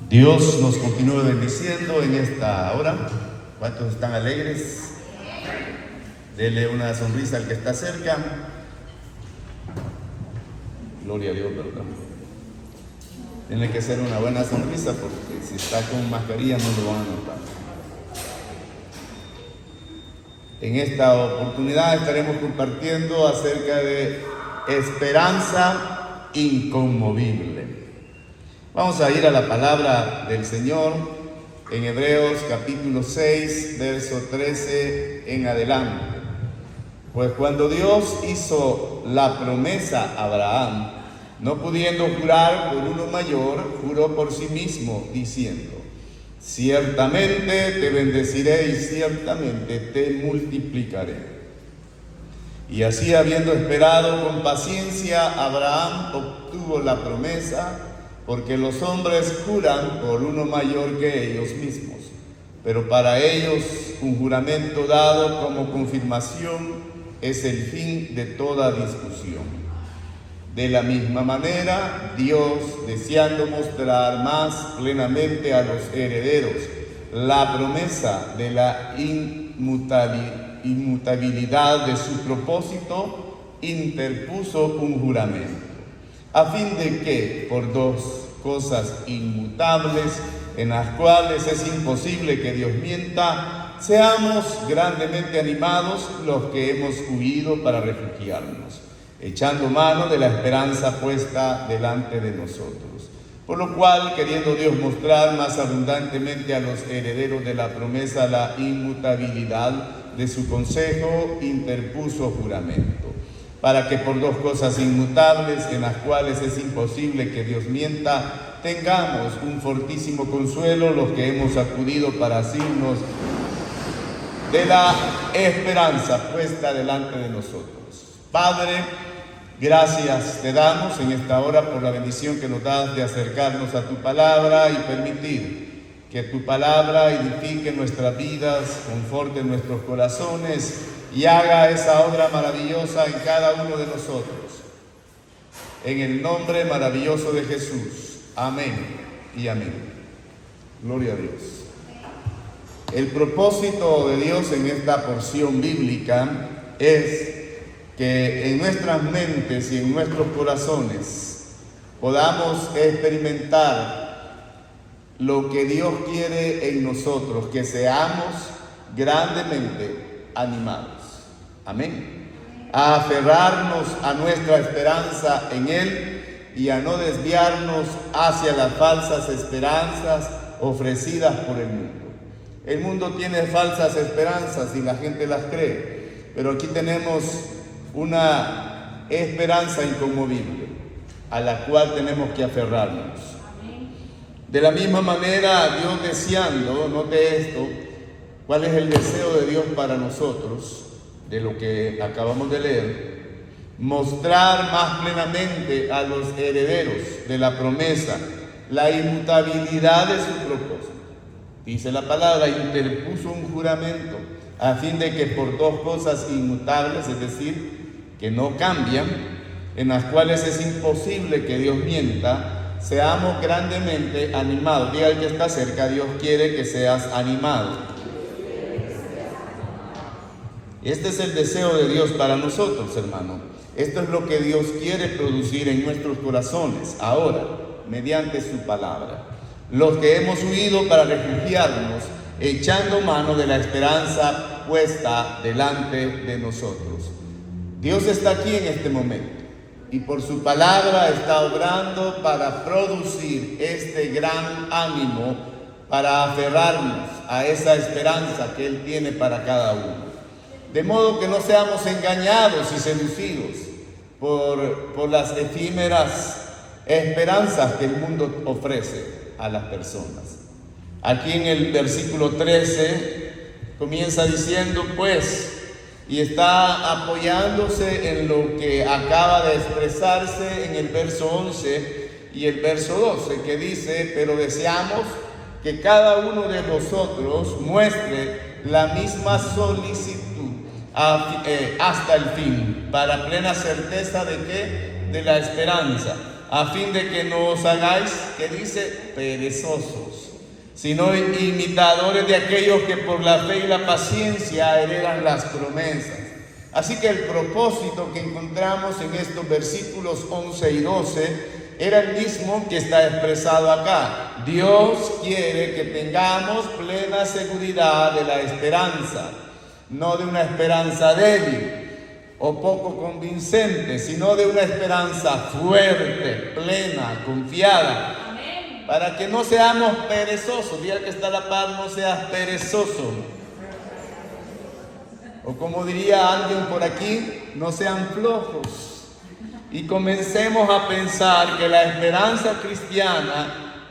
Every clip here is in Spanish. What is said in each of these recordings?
Dios nos continúe bendiciendo en esta hora. ¿Cuántos están alegres? Dele una sonrisa al que está cerca. Gloria a Dios, ¿verdad? Tiene que ser una buena sonrisa porque si está con mascarilla no lo van a notar. En esta oportunidad estaremos compartiendo acerca de esperanza inconmovible. Vamos a ir a la palabra del Señor en Hebreos capítulo 6, verso 13 en adelante. Pues cuando Dios hizo la promesa a Abraham, no pudiendo jurar por uno mayor, juró por sí mismo, diciendo: ciertamente te bendeciré y ciertamente te multiplicaré. Y así, habiendo esperado con paciencia, Abraham obtuvo la promesa, porque los hombres juran por uno mayor que ellos mismos, pero para ellos un juramento dado como confirmación es el fin de toda discusión. De la misma manera, Dios, deseando mostrar más plenamente a los herederos la promesa de la inmutabilidad de su propósito, interpuso un juramento, a fin de que, por dos cosas inmutables, en las cuales es imposible que Dios mienta, seamos grandemente animados los que hemos huido para refugiarnos, echando mano de la esperanza puesta delante de nosotros. Por lo cual, queriendo Dios mostrar más abundantemente a los herederos de la promesa la inmutabilidad de su consejo, interpuso juramento, para que por dos cosas inmutables, en las cuales es imposible que Dios mienta, tengamos un fortísimo consuelo los que hemos acudido para asirnos de la esperanza puesta delante de nosotros. Padre, gracias te damos en esta hora por la bendición que nos das de acercarnos a tu palabra y permitir que tu palabra edifique nuestras vidas, conforte nuestros corazones y haga esa obra maravillosa en cada uno de nosotros. En el nombre maravilloso de Jesús. Amén y amén. Gloria a Dios. El propósito de Dios en esta porción bíblica es que en nuestras mentes y en nuestros corazones podamos experimentar lo que Dios quiere en nosotros, que seamos grandemente animados. Amén. A aferrarnos a nuestra esperanza en Él y a no desviarnos hacia las falsas esperanzas ofrecidas por el mundo. El mundo tiene falsas esperanzas y la gente las cree, pero aquí tenemos una esperanza inconmovible a la cual tenemos que aferrarnos. De la misma manera, Dios deseando, note esto, ¿cuál es el deseo de Dios para nosotros? De lo que acabamos de leer, mostrar más plenamente a los herederos de la promesa la inmutabilidad de su propósito. Dice la palabra, interpuso un juramento a fin de que por dos cosas inmutables, es decir, que no cambian, en las cuales es imposible que Dios mienta, seamos grandemente animados. Diga al que está cerca, Dios quiere que seas animado. Este es el deseo de Dios para nosotros, hermano. Esto es lo que Dios quiere producir en nuestros corazones, ahora, mediante su palabra. Los que hemos huido para refugiarnos, echando mano de la esperanza puesta delante de nosotros. Dios está aquí en este momento y por su palabra está obrando para producir este gran ánimo, para aferrarnos a esa esperanza que Él tiene para cada uno. De modo que no seamos engañados y seducidos por las efímeras esperanzas que el mundo ofrece a las personas. Aquí en el versículo 13 comienza diciendo pues, y está apoyándose en lo que acaba de expresarse en el verso 11 y el verso 12, que dice: pero deseamos que cada uno de nosotros muestre la misma solicitud hasta el fin, para plena certeza de que de la esperanza, a fin de que no os hagáis, ¿qué dice? Perezosos, sino imitadores de aquellos que por la fe y la paciencia heredan las promesas. Así que el propósito que encontramos en estos versículos 11 y 12 era el mismo que está expresado acá. Dios quiere que tengamos plena seguridad de la esperanza, no de una esperanza débil o poco convincente, sino de una esperanza fuerte, plena, confiada. Amén. Para que no seamos perezosos. Diga que está a la par, no seas perezoso. O como diría alguien por aquí, no sean flojos. Y comencemos a pensar que la esperanza cristiana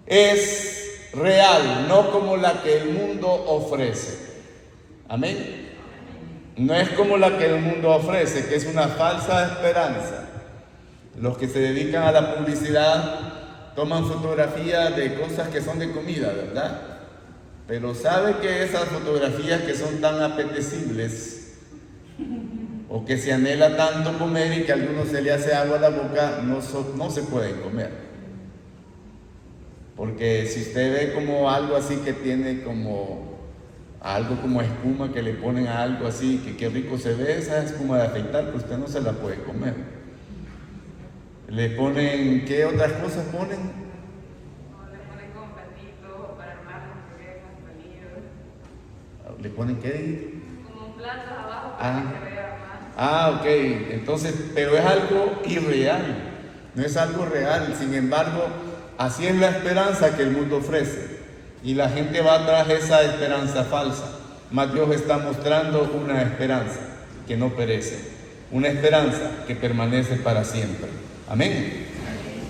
es real, no como la que el mundo ofrece. Amén. No es como la que el mundo ofrece, que es una falsa esperanza. Los que se dedican a la publicidad toman fotografías de cosas que son de comida, ¿verdad? Pero ¿sabe que esas fotografías que son tan apetecibles o que se anhela tanto comer y que a algunos se le hace agua a la boca, no se pueden comer? Porque si usted ve como algo así que tiene como algo como espuma, que le ponen a algo así, que qué rico se ve, esa espuma de afeitar, pues usted no se la puede comer. Le ponen, ¿qué otras cosas ponen? Le ponen como platito para armar hamburguesas, palitos. ¿Le ponen qué? Como un plato abajo para que se vea más. Ok, entonces, pero es algo irreal, no es algo real. Sin embargo, así es la esperanza que el mundo ofrece. Y la gente va tras esa esperanza falsa. Mas Dios está mostrando una esperanza que no perece, una esperanza que permanece para siempre. Amén.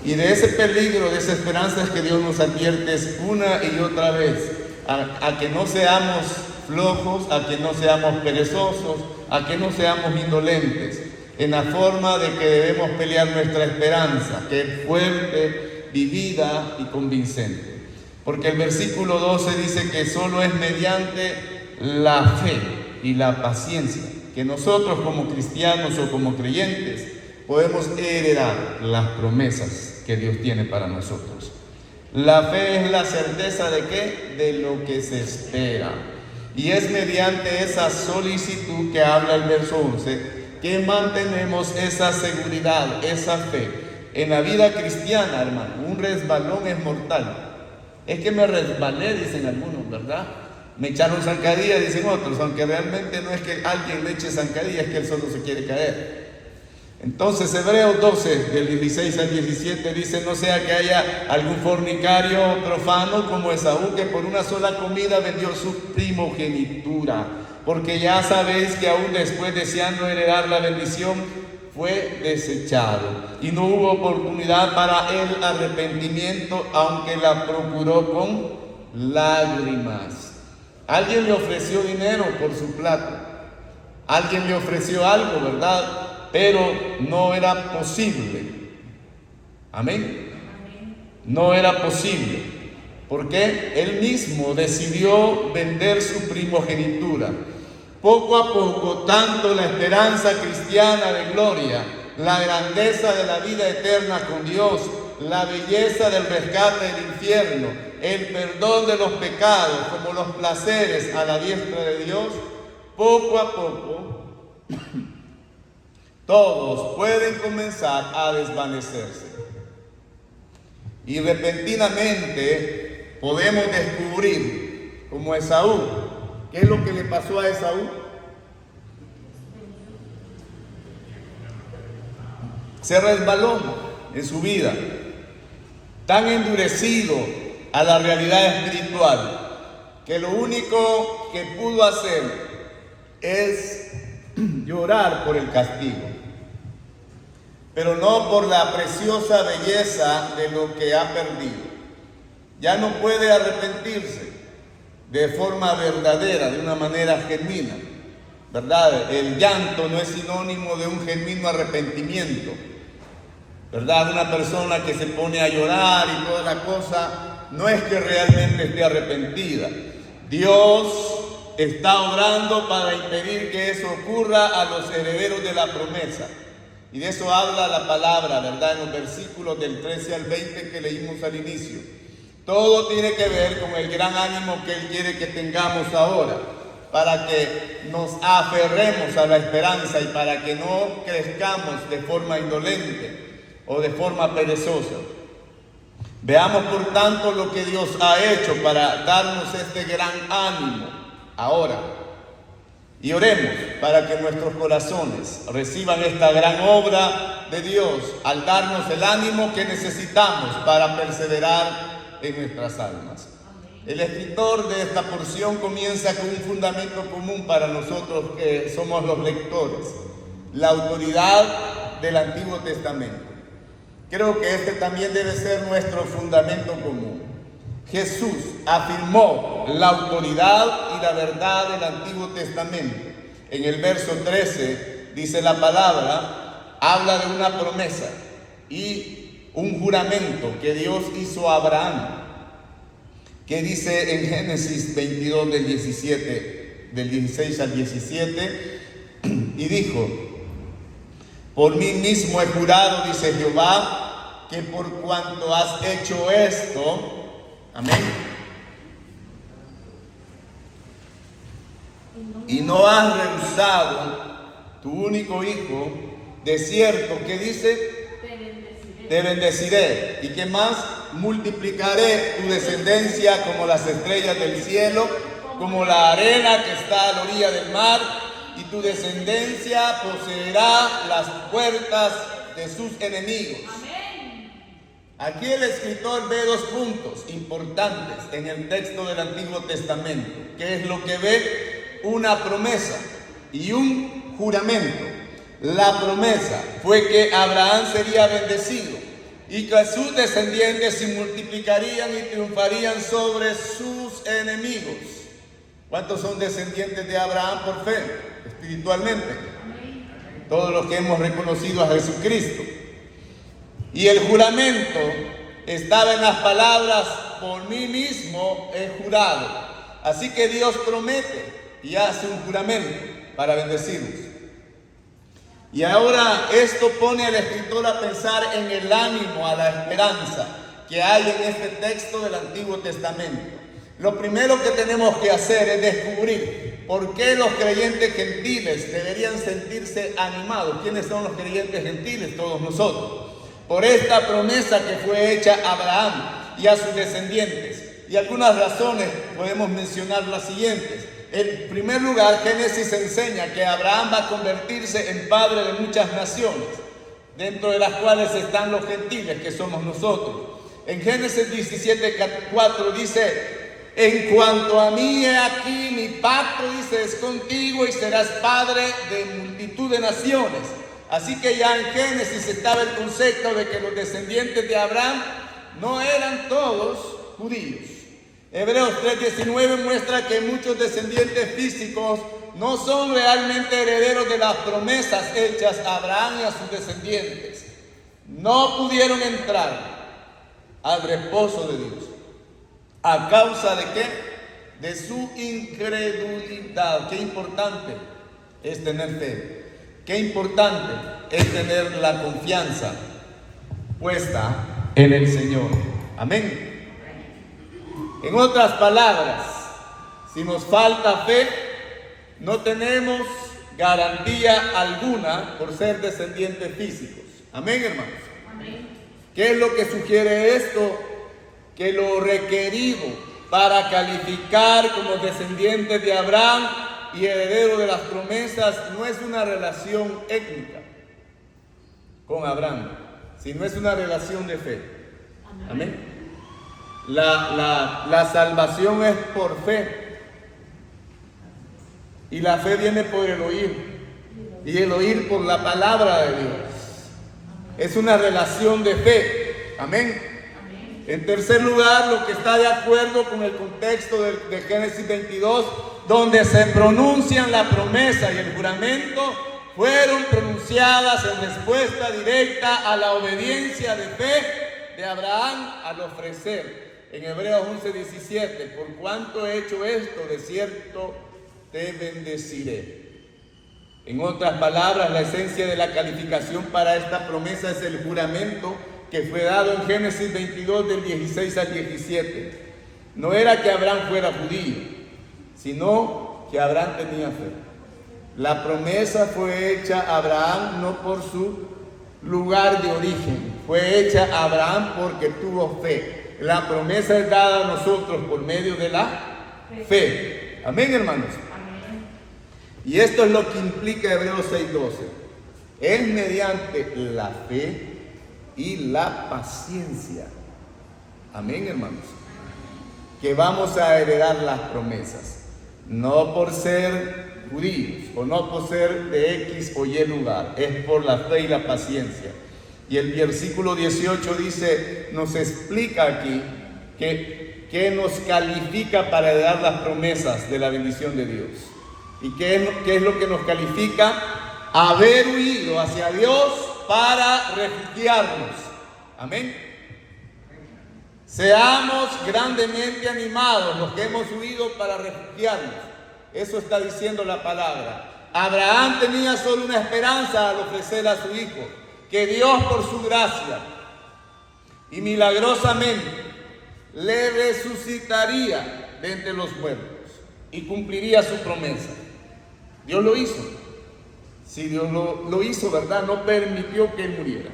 Y de ese peligro, de esa esperanza es que Dios nos advierte una y otra vez, a que no seamos flojos, a que no seamos perezosos, a que no seamos indolentes, en la forma de que debemos pelear nuestra esperanza, que es fuerte, vivida y convincente. Porque el versículo 12 dice que solo es mediante la fe y la paciencia que nosotros como cristianos o como creyentes podemos heredar las promesas que Dios tiene para nosotros. La fe es la certeza ¿de qué? De lo que se espera. Y es mediante esa solicitud que habla el verso 11 que mantenemos esa seguridad, esa fe. En la vida cristiana, hermano, un resbalón es mortal. Es que me resbalé, dicen algunos, ¿verdad? Me echaron zancadilla, dicen otros, aunque realmente no es que alguien le eche zancadilla, es que él solo se quiere caer. Entonces, Hebreos 12, del 16 al 17, dice: no sea que haya algún fornicario profano como Esaú, que por una sola comida vendió su primogenitura, porque ya sabéis que aún después, deseando heredar la bendición, fue desechado, y no hubo oportunidad para el arrepentimiento, aunque la procuró con lágrimas. Alguien le ofreció dinero por su plata, alguien le ofreció algo, ¿verdad? Pero no era posible. Amén. No era posible, porque él mismo decidió vender su primogenitura. Poco a poco, tanto la esperanza cristiana de gloria, la grandeza de la vida eterna con Dios, la belleza del rescate del infierno, el perdón de los pecados, como los placeres a la diestra de Dios, poco a poco, todos pueden comenzar a desvanecerse. Y repentinamente podemos descubrir, como Esaú, ¿qué es lo que le pasó a Esaú? Se resbaló en su vida, tan endurecido a la realidad espiritual, que lo único que pudo hacer es llorar por el castigo, pero no por la preciosa belleza de lo que ha perdido. Ya no puede arrepentirse de forma verdadera, de una manera genuina, ¿verdad? El llanto no es sinónimo de un genuino arrepentimiento, ¿verdad? Una persona que se pone a llorar y toda la cosa, no es que realmente esté arrepentida. Dios está obrando para impedir que eso ocurra a los herederos de la promesa. Y de eso habla la palabra, ¿verdad? En los versículos del 13 al 20 que leímos al inicio. Todo tiene que ver con el gran ánimo que Él quiere que tengamos ahora, para que nos aferremos a la esperanza y para que no crezcamos de forma indolente o de forma perezosa. Veamos por tanto lo que Dios ha hecho para darnos este gran ánimo ahora. Y oremos para que nuestros corazones reciban esta gran obra de Dios al darnos el ánimo que necesitamos para perseverar en nuestras almas. El escritor de esta porción comienza con un fundamento común para nosotros que somos los lectores: la autoridad del Antiguo Testamento. Creo que este también debe ser nuestro fundamento común. Jesús afirmó la autoridad y la verdad del Antiguo Testamento. En el verso 13 dice la palabra, habla de una promesa y un juramento que Dios hizo a Abraham, que dice en Génesis 22 del 16 al 17, y dijo: por mí mismo he jurado, dice Jehová, que por cuanto has hecho esto, amén, y no has rehusado tu único hijo, de cierto, ¿qué dice? Te bendeciré. ¿Y qué más? Multiplicaré tu descendencia como las estrellas del cielo, como la arena que está a la orilla del mar, y tu descendencia poseerá las puertas de sus enemigos. Aquí el escritor ve dos puntos importantes en el texto del Antiguo Testamento, que es lo que ve: una promesa y un juramento. La promesa fue que Abraham sería bendecido y que sus descendientes se multiplicarían y triunfarían sobre sus enemigos. ¿Cuántos son descendientes de Abraham por fe, espiritualmente? Todos los que hemos reconocido a Jesucristo. Y el juramento estaba en las palabras: por mí mismo he jurado. Así que Dios promete y hace un juramento para bendecirnos. Y ahora esto pone al escritor a pensar en el ánimo, a la esperanza que hay en este texto del Antiguo Testamento. Lo primero que tenemos que hacer es descubrir por qué los creyentes gentiles deberían sentirse animados. ¿Quiénes son los creyentes gentiles? Todos nosotros. Por esta promesa que fue hecha a Abraham y a sus descendientes. Y algunas razones podemos mencionar las siguientes. En primer lugar, Génesis enseña que Abraham va a convertirse en padre de muchas naciones, dentro de las cuales están los gentiles, que somos nosotros. En Génesis 17:4 dice: en cuanto a mí, he aquí mi pacto, dice, es contigo y serás padre de multitud de naciones. Así que ya en Génesis estaba el concepto de que los descendientes de Abraham no eran todos judíos. Hebreos 3:19 muestra que muchos descendientes físicos no son realmente herederos de las promesas hechas a Abraham y a sus descendientes. No pudieron entrar al reposo de Dios. ¿A causa de qué? De su incredulidad. Qué importante es tener fe. Qué importante es tener la confianza puesta en el Señor. Amén. En otras palabras, si nos falta fe, no tenemos garantía alguna por ser descendientes físicos. Amén, hermanos. Amén. ¿Qué es lo que sugiere esto? Que lo requerido para calificar como descendientes de Abraham y heredero de las promesas no es una relación étnica con Abraham, sino es una relación de fe. Amén. La salvación es por fe, y la fe viene por el oír, y el oír por la palabra de Dios. Es una relación de fe. Amén. En tercer lugar, lo que está de acuerdo con el contexto de Génesis 22, donde se pronuncian la promesa y el juramento, fueron pronunciadas en respuesta directa a la obediencia de fe de Abraham al ofrecer. En Hebreos 11:17, por cuanto he hecho esto, de cierto te bendeciré. En otras palabras, la esencia de la calificación para esta promesa es el juramento que fue dado en Génesis 22 del 16 al 17. No era que Abraham fuera judío, sino que Abraham tenía fe. La promesa fue hecha a Abraham no por su lugar de origen, fue hecha a Abraham porque tuvo fe. La promesa es dada a nosotros por medio de la fe. Amén, hermanos. Amén. Y esto es lo que implica Hebreos 6:12. Es mediante la fe y la paciencia. Amén, hermanos. Que vamos a heredar las promesas. No por ser judíos o no por ser de X o Y lugar. Es por la fe y la paciencia. Y el versículo 18 dice, nos explica aquí que nos califica para heredar las promesas de la bendición de Dios. ¿Y qué es lo que nos califica? Haber huido hacia Dios para refugiarnos. Amén. Seamos grandemente animados los que hemos huido para refugiarnos. Eso está diciendo la palabra. Abraham tenía solo una esperanza al ofrecer a su hijo, que Dios por su gracia y milagrosamente le resucitaría de entre los muertos y cumpliría su promesa. Dios lo hizo. Si Dios lo hizo, ¿verdad? No permitió que él muriera.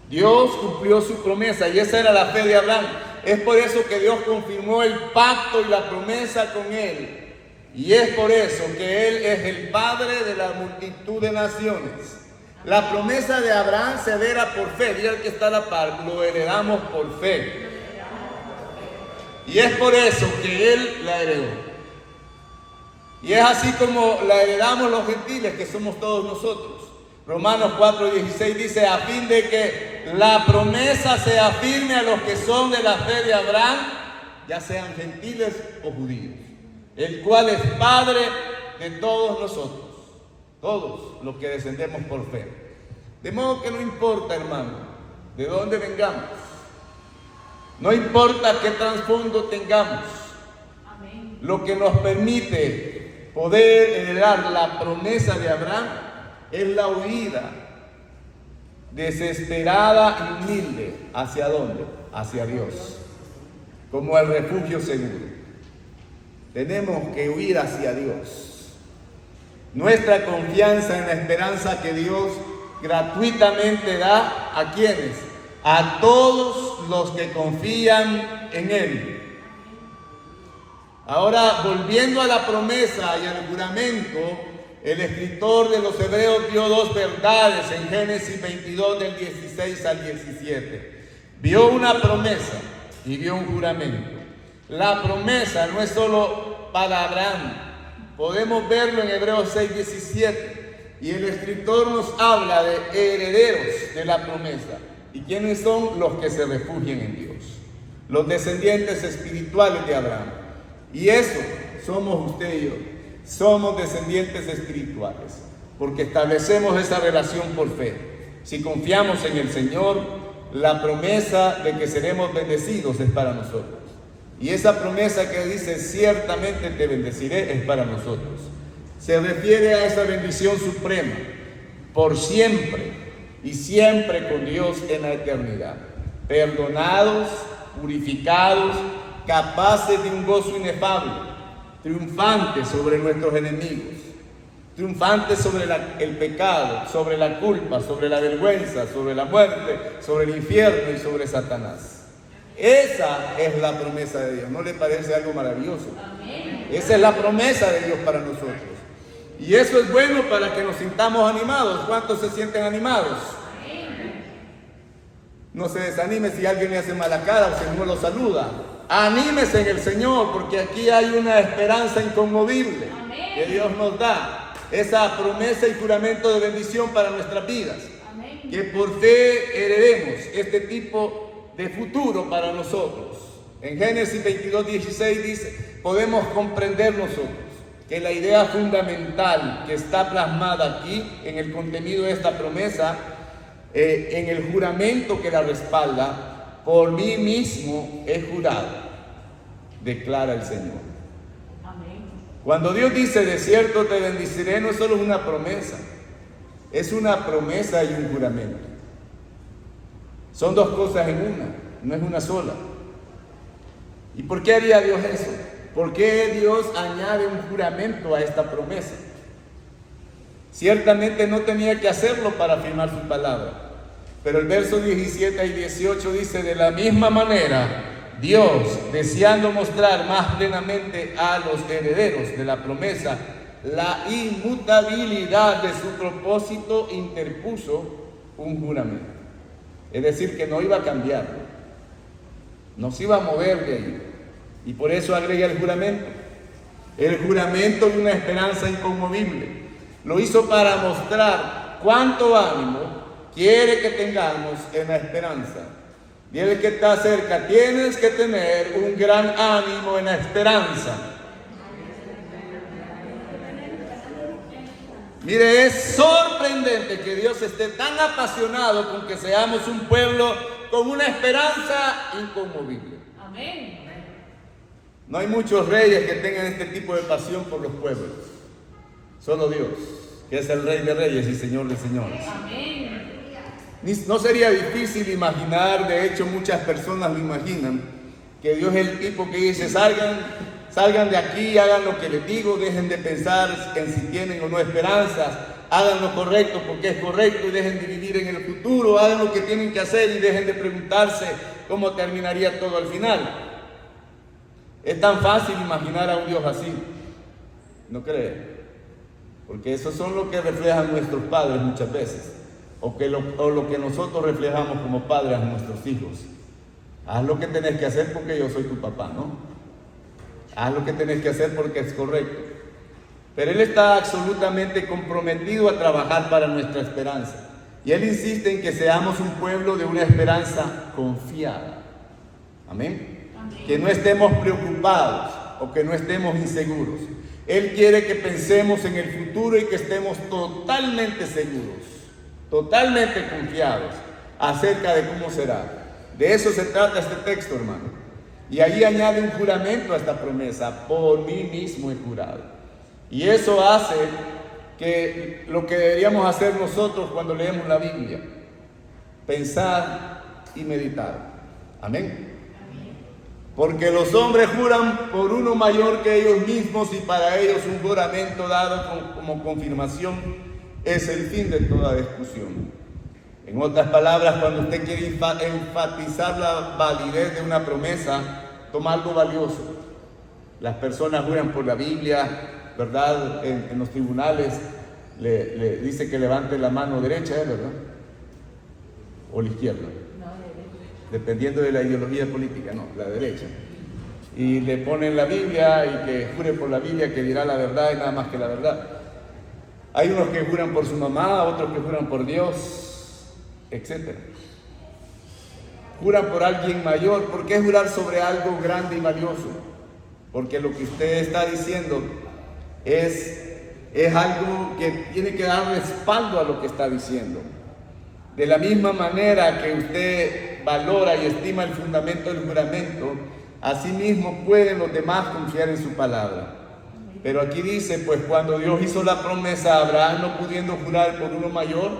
Dios cumplió su promesa y esa era la fe de Abraham. Es por eso que Dios confirmó el pacto y la promesa con él. Y es por eso que él es el padre de la multitud de naciones. La promesa de Abraham se hereda por fe. Diga el que está a la par, lo heredamos por fe. Y es por eso que él la heredó. Y es así como la heredamos los gentiles, que somos todos nosotros. Romanos 4:16 dice, a fin de que la promesa se afirme a los que son de la fe de Abraham, ya sean gentiles o judíos, el cual es Padre de todos nosotros, todos los que descendemos por fe. De modo que no importa, hermano, de dónde vengamos, no importa qué trasfondo tengamos, Amén. lo que nos permite poder heredar la promesa de Abraham es la huida desesperada y humilde. ¿Hacia dónde? Hacia Dios, como el refugio seguro. Tenemos que huir hacia Dios. Nuestra confianza en la esperanza que Dios gratuitamente da ¿a quiénes? A todos los que confían en Él. Ahora, volviendo a la promesa y al juramento, el escritor de los Hebreos vio dos verdades en Génesis 22 del 16 al 17. Vio una promesa y vio un juramento. La promesa no es solo para Abraham. Podemos verlo en Hebreos 6:17. Y el escritor nos habla de herederos de la promesa. ¿Y quiénes son? Los que se refugian en Dios. Los descendientes espirituales de Abraham. Y eso somos usted y yo. Somos descendientes espirituales, porque establecemos esa relación por fe. Si confiamos en el Señor, la promesa de que seremos bendecidos es para nosotros. Y esa promesa que dice, ciertamente te bendeciré, es para nosotros. Se refiere a esa bendición suprema, por siempre y siempre con Dios en la eternidad. Perdonados, purificados, capaces de un gozo inefable, triunfantes sobre nuestros enemigos, triunfantes sobre el pecado, sobre la culpa, sobre la vergüenza, sobre la muerte, sobre el infierno y sobre Satanás. Esa es la promesa de Dios. ¿No le parece algo maravilloso? Amén. Esa es la promesa de Dios para nosotros. Y eso es bueno para que nos sintamos animados. ¿Cuántos se sienten animados? Amén. No se desanime si alguien le hace mala cara o si no lo saluda. Anímese en el Señor, porque aquí hay una esperanza inconmovible que Dios nos da. Esa promesa y juramento de bendición para nuestras vidas. Amén. Que por fe heredemos este tipo de futuro para nosotros. En Génesis 22:16 dice, podemos comprender nosotros que la idea fundamental que está plasmada aquí en el contenido de esta promesa, en el juramento que la respalda, por mí mismo he jurado, declara el Señor. Amén. Cuando Dios dice, de cierto te bendeciré, no es solo una promesa, es una promesa y un juramento. Son dos cosas en una, no es una sola. ¿Y por qué haría Dios eso? ¿Por qué Dios añade un juramento a esta promesa? Ciertamente no tenía que hacerlo para afirmar su palabra. Pero el verso 17 y 18 dice, de la misma manera, Dios, deseando mostrar más plenamente a los herederos de la promesa la inmutabilidad de su propósito, interpuso un juramento. Es decir, que no iba a cambiarlo, no se iba a mover de ahí. Y por eso agrega el juramento de una esperanza inconmovible. Lo hizo para mostrar cuánto ánimo quiere que tengamos en la esperanza. Dile que está cerca, tienes que tener un gran ánimo en la esperanza. Mire, es sorprendente que Dios esté tan apasionado con que seamos un pueblo con una esperanza inconmovible. Amén. No hay muchos reyes que tengan este tipo de pasión por los pueblos. Solo Dios, que es el Rey de Reyes y Señor de Señores. Amén. No sería difícil imaginar, de hecho muchas personas lo imaginan, que Dios es el tipo que dice, salgan de aquí, hagan lo que les digo, dejen de pensar en si tienen o no esperanzas, hagan lo correcto porque es correcto y dejen de vivir en el futuro, hagan lo que tienen que hacer y dejen de preguntarse cómo terminaría todo al final. Es tan fácil imaginar a un Dios así, ¿no cree? Porque eso son lo que reflejan nuestros padres muchas veces, o lo que nosotros reflejamos como padres a nuestros hijos. Haz lo que tenés que hacer porque yo soy tu papá, ¿no? Haz lo que tenés que hacer porque es correcto. Pero Él está absolutamente comprometido a trabajar para nuestra esperanza. Y Él insiste en que seamos un pueblo de una esperanza confiada. Amén. Amén. Que no estemos preocupados o que no estemos inseguros. Él quiere que pensemos en el futuro y que estemos totalmente seguros, totalmente confiados acerca de cómo será. De eso se trata este texto, hermano. Y ahí añade un juramento a esta promesa: por mí mismo he jurado. Y eso hace que lo que deberíamos hacer nosotros cuando leemos la Biblia: pensar y meditar. Amén. Porque los hombres juran por uno mayor que ellos mismos, y para ellos un juramento dado como confirmación es el fin de toda discusión. En otras palabras, cuando usted quiere enfatizar la validez de una promesa, toma algo valioso. Las personas juran por la Biblia, ¿verdad? En los tribunales le dice que levante la mano derecha, ¿verdad? O la izquierda. Dependiendo de la ideología política, no, la derecha. Y le ponen la Biblia y que jure por la Biblia que dirá la verdad y nada más que la verdad. Hay unos que juran por su mamá, otros que juran por Dios, etc. Juran por alguien mayor. ¿Por qué jurar sobre algo grande y valioso? Porque lo que usted está diciendo es algo que tiene que dar respaldo a lo que está diciendo. De la misma manera que usted valora y estima el fundamento del juramento, asimismo pueden los demás confiar en su palabra. Pero aquí dice, pues cuando Dios hizo la promesa a Abraham, no pudiendo jurar por uno mayor,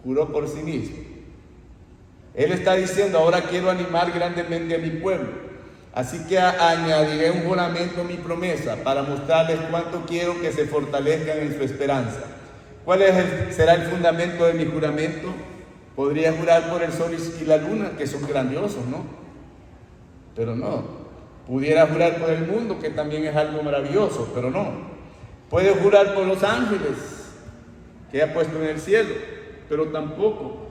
juró por sí mismo. Él está diciendo, ahora quiero animar grandemente a mi pueblo, así que añadiré un juramento a mi promesa para mostrarles cuánto quiero que se fortalezcan en su esperanza. ¿Cuál será el fundamento de mi juramento? Podría jurar por el sol y la luna, que son grandiosos, ¿no? Pero no. Pudiera jurar por el mundo, que también es algo maravilloso, pero no. Puede jurar por los ángeles que ha puesto en el cielo, pero tampoco,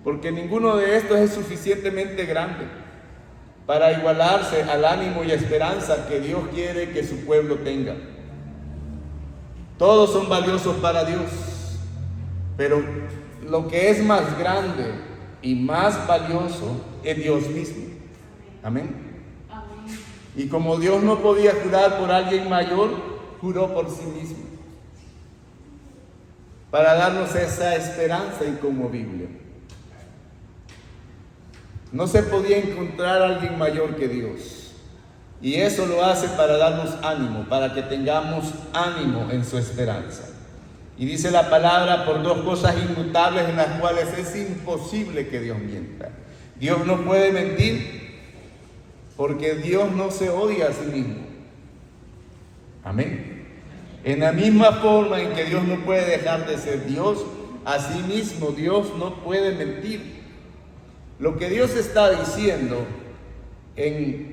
porque ninguno de estos es suficientemente grande para igualarse al ánimo y esperanza que Dios quiere que su pueblo tenga. Todos son valiosos para Dios, pero lo que es más grande y más valioso es Dios mismo. Amén. Amén. Y como Dios no podía jurar por alguien mayor, juró por sí mismo, para darnos esa esperanza inconmovible. No se podía encontrar a alguien mayor que Dios. Y eso lo hace para darnos ánimo, para que tengamos ánimo en su esperanza. Y dice la palabra, por dos cosas inmutables en las cuales es imposible que Dios mienta. Dios no puede mentir porque Dios no se odia a sí mismo. Amén. En la misma forma en que Dios no puede dejar de ser Dios, así mismo Dios no puede mentir. Lo que Dios está diciendo en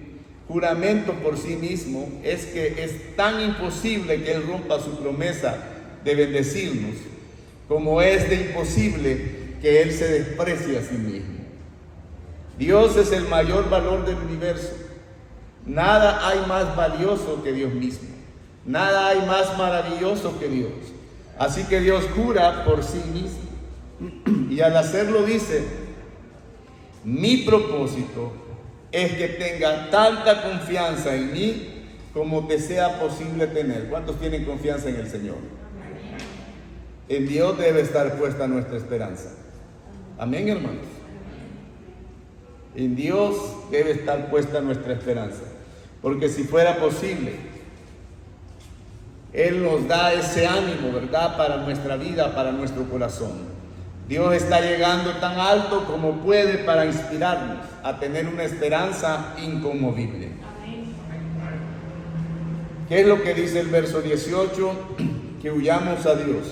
juramento por sí mismo es que es tan imposible que Él rompa su promesa de bendecirnos, como es de imposible que Él se desprecie a sí mismo. Dios es el mayor valor del universo. Nada hay más valioso que Dios mismo. Nada hay más maravilloso que Dios. Así que Dios jura por sí mismo. Y al hacerlo dice, mi propósito es que tenga tanta confianza en mí como te sea posible tener. ¿Cuántos tienen confianza en el Señor? En Dios debe estar puesta nuestra esperanza. Amén, hermanos. En Dios debe estar puesta nuestra esperanza. Porque si fuera posible, Él nos da ese ánimo, ¿verdad? Para nuestra vida, para nuestro corazón. Dios está llegando tan alto como puede para inspirarnos a tener una esperanza inconmovible. ¿Qué es lo que dice el verso 18? Que huyamos a Dios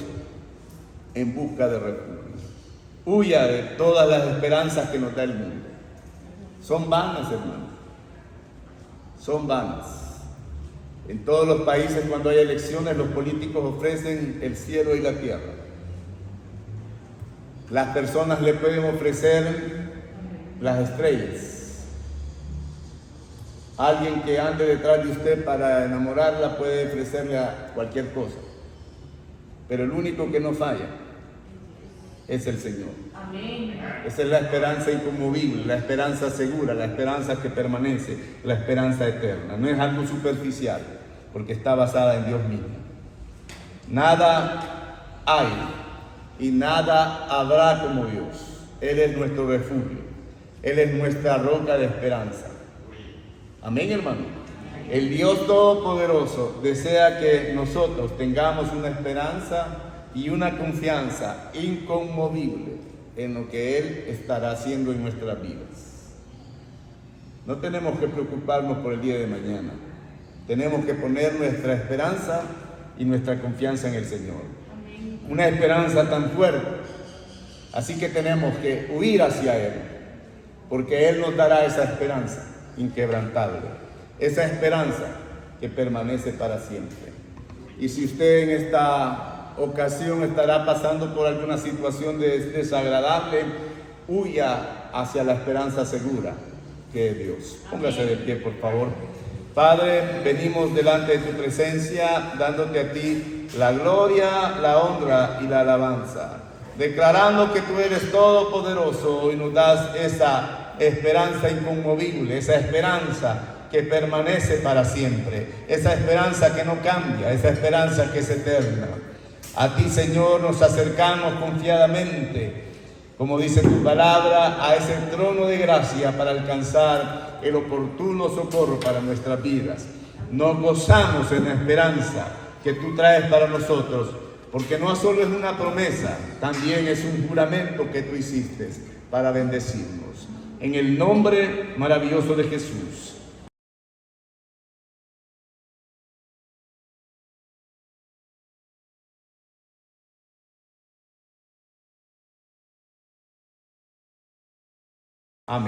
en busca de refugio. Huya de todas las esperanzas que nos da el mundo. Son vanas, hermanos. Son vanas. En todos los países, cuando hay elecciones, los políticos ofrecen el cielo y la tierra. Las personas le pueden ofrecer las estrellas. Alguien que ande detrás de usted para enamorarla puede ofrecerle a cualquier cosa. Pero el único que no falla es el Señor. Amén. Esa es la esperanza inconmovible, la esperanza segura, la esperanza que permanece, la esperanza eterna. No es algo superficial, porque está basada en Dios mismo. Nada hay y nada habrá como Dios. Él es nuestro refugio. Él es nuestra roca de esperanza. Amén, hermano. El Dios Todopoderoso desea que nosotros tengamos una esperanza y una confianza inconmovible en lo que Él estará haciendo en nuestras vidas. No tenemos que preocuparnos por el día de mañana. Tenemos que poner nuestra esperanza y nuestra confianza en el Señor. Una esperanza tan fuerte. Así que tenemos que huir hacia Él, porque Él nos dará esa esperanza inquebrantable, esa esperanza que permanece para siempre. Y si usted en esta ocasión estará pasando por alguna situación desagradable, huya hacia la esperanza segura que es Dios. Póngase de pie, por favor. Padre, venimos delante de tu presencia, dándote a ti la gloria, la honra y la alabanza, declarando que tú eres todopoderoso y nos das esa esperanza inconmovible, esa esperanza que permanece para siempre, esa esperanza que no cambia, esa esperanza que es eterna. A ti, Señor, nos acercamos confiadamente, como dice tu palabra, a ese trono de gracia para alcanzar el oportuno socorro para nuestras vidas. Nos gozamos en la esperanza que tú traes para nosotros, porque no solo es una promesa, también es un juramento que tú hiciste para bendecirnos. En el nombre maravilloso de Jesús.